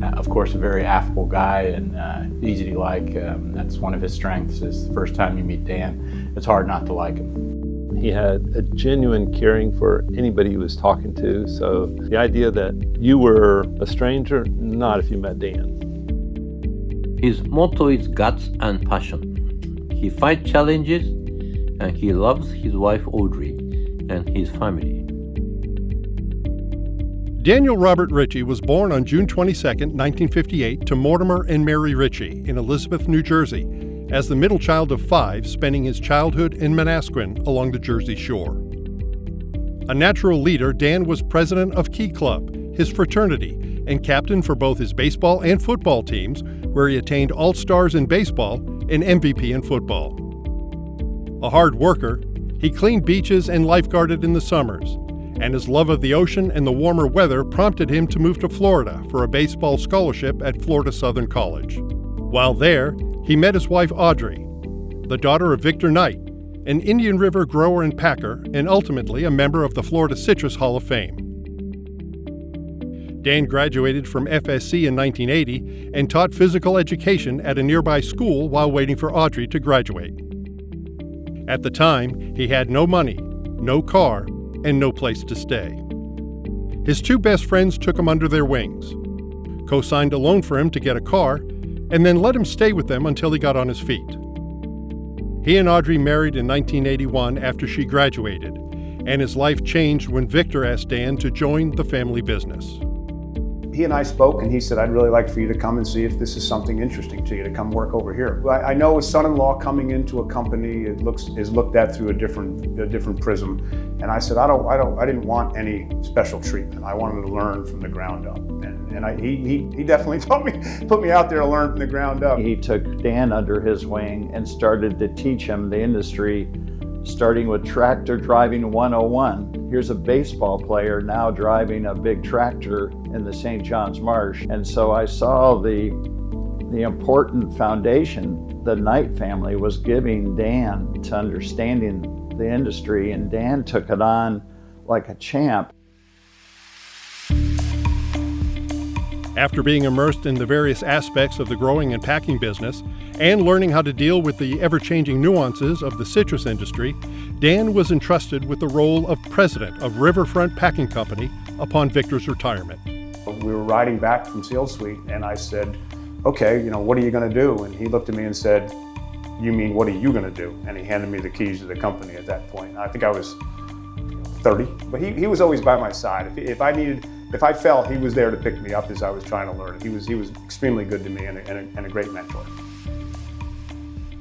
Of course, a very affable guy and easy to like. That's one of his strengths, is the first time you meet Dan, it's hard not to like him. He had a genuine caring for anybody he was talking to, so the idea that you were a stranger, not if you met Dan. His motto is guts and passion. He fights challenges, and he loves his wife Audrey and his family. Daniel Robert Richey was born on June 22, 1958, to Mortimer and Mary Richey in Elizabeth, New Jersey, as the middle child of 5, spending his childhood in Manasquan along the Jersey Shore. A natural leader, Dan was president of Key Club, his fraternity, and captain for both his baseball and football teams, where he attained All-Stars in baseball and MVP in football. A hard worker, he cleaned beaches and lifeguarded in the summers, and his love of the ocean and the warmer weather prompted him to move to Florida for a baseball scholarship at Florida Southern College. While there, he met his wife Audrey, the daughter of Victor Knight, an Indian River grower and packer, and ultimately a member of the Florida Citrus Hall of Fame. Dan graduated from FSC in 1980 and taught physical education at a nearby school while waiting for Audrey to graduate. At the time, he had no money, no car, and no place to stay. His 2 best friends took him under their wings, co-signed a loan for him to get a car, and then let him stay with them until he got on his feet. He and Audrey married in 1981 after she graduated, and his life changed when Victor asked Dan to join the family business. He and I spoke, and he said, I'd really like for you to come and see if this is something interesting to you, to come work over here. I know a son-in-law coming into a company, is looked at through a different prism. And I said, I didn't want any special treatment. I wanted to learn from the ground up. And he definitely put me out there to learn from the ground up. He took Dan under his wing and started to teach him the industry, starting with tractor driving 101. Here's a baseball player now driving a big tractor in the St. John's Marsh. And so I saw the important foundation the Knight family was giving Dan to understanding the industry, and Dan took it on like a champ. After being immersed in the various aspects of the growing and packing business and learning how to deal with the ever-changing nuances of the citrus industry, Dan was entrusted with the role of president of Riverfront Packing Company upon Victor's retirement. We were riding back from Sales Suite, and I said, okay, what are you going to do? And he looked at me and said, you mean, what are you going to do? And he handed me the keys to the company at that point. I think I was 30, but he was always by my side. If I fell, he was there to pick me up as I was trying to learn. He was extremely good to me and a great mentor.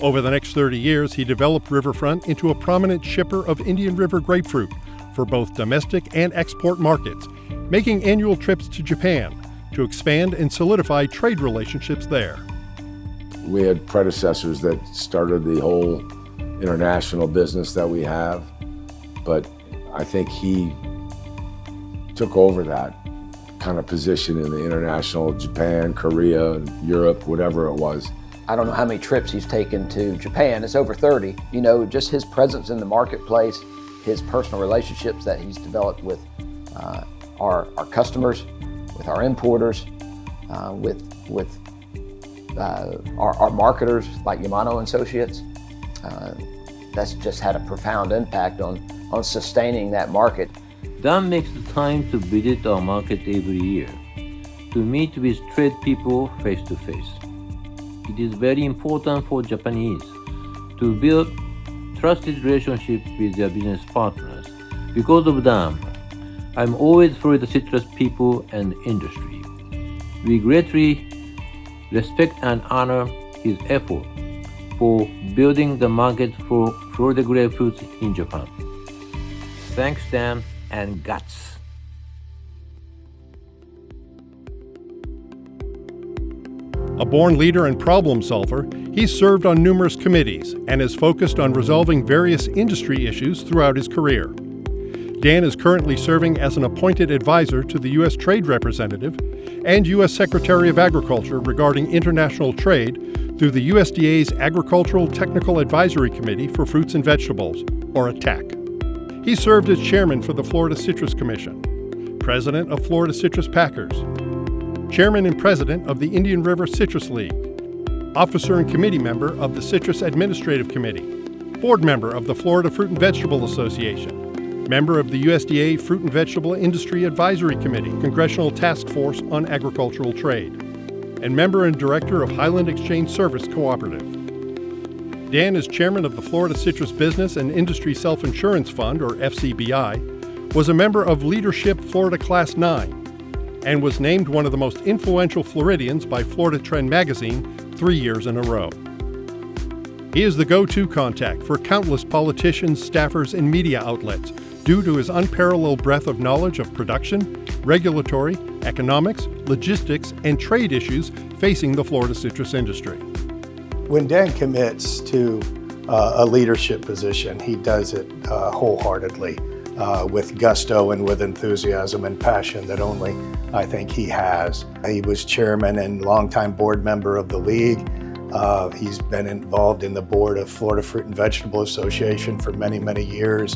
Over the next 30 years, he developed Riverfront into a prominent shipper of Indian River grapefruit for both domestic and export markets, making annual trips to Japan to expand and solidify trade relationships there. We had predecessors that started the whole international business that we have, but I think he took over that kind of position in the international, Japan, Korea, Europe, whatever it was. I don't know how many trips he's taken to Japan. It's over 30. Just his presence in the marketplace, his personal relationships that he's developed with our customers, with our importers, with our marketers like Yamano Associates. That's just had a profound impact on sustaining that market. Dan makes the time to visit our market every year, to meet with trade people face to face. It is very important for Japanese to build trusted relationships with their business partners. Because of them, I'm always for the citrus people and industry. We greatly respect and honor his effort for building the market for Florida grapefruits in Japan. Thanks, Dan, and guts. A born leader and problem solver, he's served on numerous committees and has focused on resolving various industry issues throughout his career. Dan is currently serving as an appointed advisor to the U.S. Trade Representative and U.S. Secretary of Agriculture regarding international trade through the USDA's Agricultural Technical Advisory Committee for Fruits and Vegetables, or ATTAC. He served as chairman for the Florida Citrus Commission, president of Florida Citrus Packers, Chairman and President of the Indian River Citrus League, Officer and Committee Member of the Citrus Administrative Committee, Board Member of the Florida Fruit and Vegetable Association, Member of the USDA Fruit and Vegetable Industry Advisory Committee, Congressional Task Force on Agricultural Trade, and Member and Director of Highland Exchange Service Cooperative. Dan is Chairman of the Florida Citrus Business and Industry Self-Insurance Fund, or FCBI, was a member of Leadership Florida Class 9, and was named one of the most influential Floridians by Florida Trend magazine 3 years in a row. He is the go-to contact for countless politicians, staffers, and media outlets due to his unparalleled breadth of knowledge of production, regulatory, economics, logistics, and trade issues facing the Florida citrus industry. When Dan commits to a leadership position, he does it wholeheartedly, with gusto and with enthusiasm and passion that only I think he has. He was chairman and longtime board member of the league. He's been involved in the board of Florida Fruit and Vegetable Association for many, many years.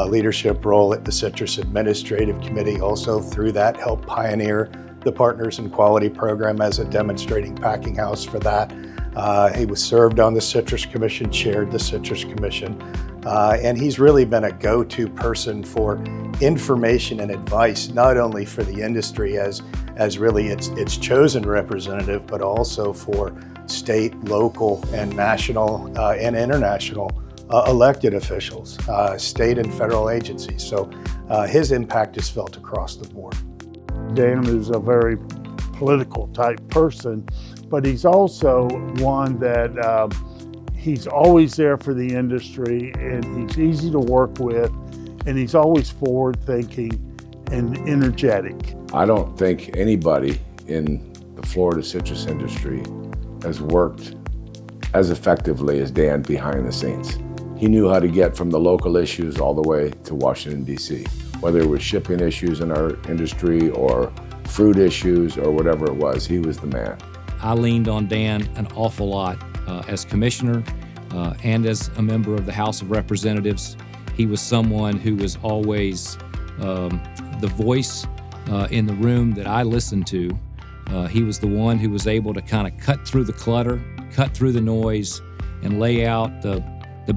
Leadership role at the Citrus Administrative Committee, also through that helped pioneer the Partners in Quality program as a demonstrating packing house for that. He was served on the Citrus Commission, chaired the Citrus Commission, and he's really been a go-to person for information and advice, not only for the industry as really its chosen representative, but also for state, local, and national and international elected officials, state and federal agencies. So his impact is felt across the board. Dan is a very political type person, but he's also one that he's always there for the industry, and he's easy to work with, and he's always forward thinking and energetic. I don't think anybody in the Florida citrus industry has worked as effectively as Dan behind the scenes. He knew how to get from the local issues all the way to Washington, D.C., whether it was shipping issues in our industry or fruit issues or whatever it was, he was the man. I leaned on Dan an awful lot as commissioner and as a member of the House of Representatives. He was someone who was always the voice in the room that I listened to. He was the one who was able to kind of cut through the clutter, cut through the noise, and lay out the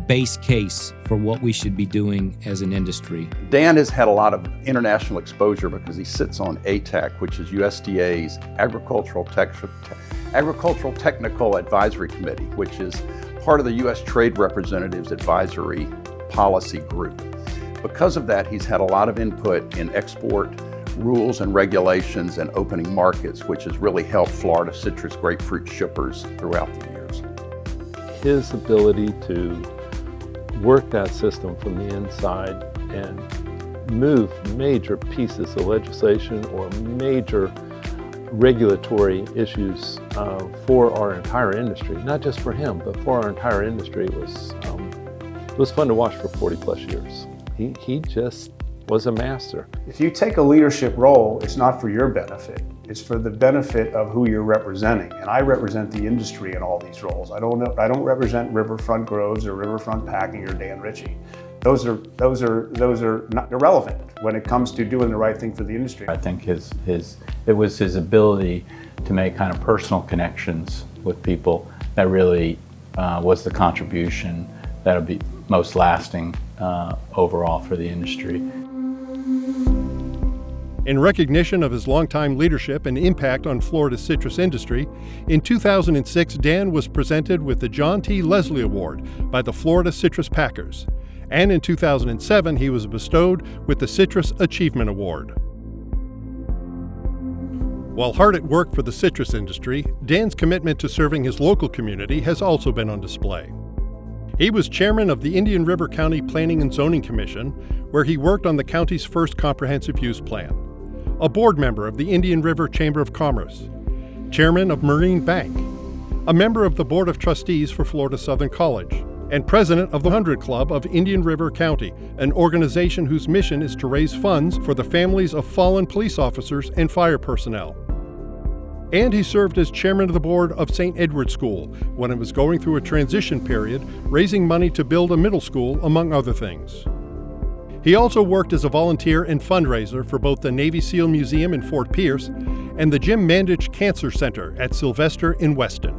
base case for what we should be doing as an industry. Dan has had a lot of international exposure because he sits on ATAC, which is USDA's Agricultural Technical Advisory Committee, which is part of the U.S. Trade Representatives Advisory Policy Group. Because of that, he's had a lot of input in export rules and regulations and opening markets, which has really helped Florida citrus grapefruit shippers throughout the years. His ability to work that system from the inside and move major pieces of legislation or major regulatory issues for our entire industry, not just for him, but for our entire industry, was fun to watch for 40 plus years. He just was a master. If you take a leadership role, it's not for your benefit. It's for the benefit of who you're representing. And I represent the industry in all these roles. I don't represent Riverfront Groves or Riverfront Packing or Dan Richey. Those are not irrelevant when it comes to doing the right thing for the industry. I think it was his ability to make kind of personal connections with people that really was the contribution that'll be most lasting overall for the industry. In recognition of his longtime leadership and impact on Florida's citrus industry, in 2006, Dan was presented with the John T. Leslee Award by the Florida Citrus Packers. And in 2007, he was bestowed with the Citrus Achievement Award. While hard at work for the citrus industry, Dan's commitment to serving his local community has also been on display. He was chairman of the Indian River County Planning and Zoning Commission, where he worked on the county's first comprehensive use plan. A board member of the Indian River Chamber of Commerce, chairman of Marine Bank, a member of the Board of Trustees for Florida Southern College, and president of the 100 Club of Indian River County, an organization whose mission is to raise funds for the families of fallen police officers and fire personnel. And he served as chairman of the board of St. Edward's School when it was going through a transition period, raising money to build a middle school, among other things. He also worked as a volunteer and fundraiser for both the Navy SEAL Museum in Fort Pierce and the Jim Mandich Cancer Center at Sylvester in Weston.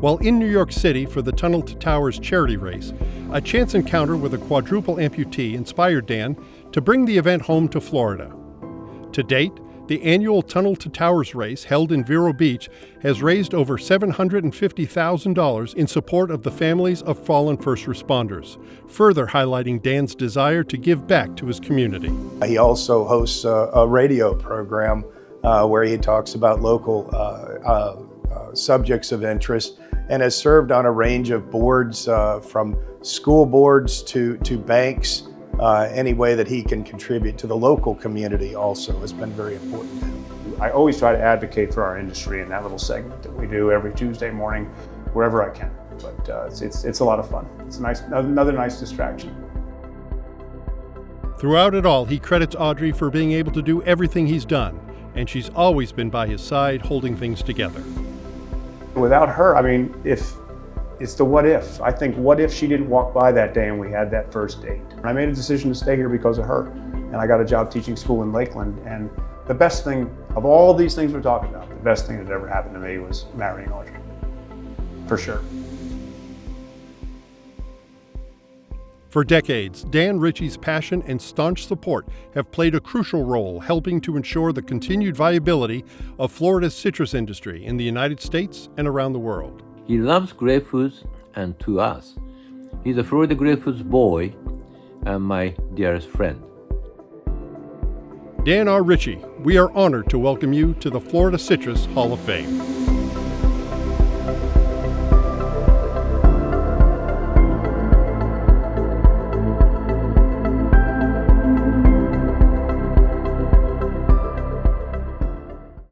While in New York City for the Tunnel to Towers charity race, a chance encounter with a quadruple amputee inspired Dan to bring the event home to Florida. To date, the annual Tunnel to Towers race held in Vero Beach has raised over $750,000 in support of the families of fallen first responders, further highlighting Dan's desire to give back to his community. He also hosts a radio program where he talks about local subjects of interest and has served on a range of boards from school boards to banks. Any way that he can contribute to the local community also has been very important to him. I always try to advocate for our industry in that little segment that we do every Tuesday morning, wherever I can. But it's a lot of fun. It's another nice distraction. Throughout it all, he credits Audrey for being able to do everything he's done, and she's always been by his side holding things together. Without her, I mean, it's the what if. I think, what if she didn't walk by that day and we had that first date? I made a decision to stay here because of her. And I got a job teaching school in Lakeland. And the best thing, of all these things we're talking about, the best thing that ever happened to me was marrying Audrey. For sure. For decades, Dan Richey's passion and staunch support have played a crucial role helping to ensure the continued viability of Florida's citrus industry in the United States and around the world. He loves grapefruits, and to us, he's a Florida grapefruits boy and my dearest friend. Dan R. Richey, we are honored to welcome you to the Florida Citrus Hall of Fame.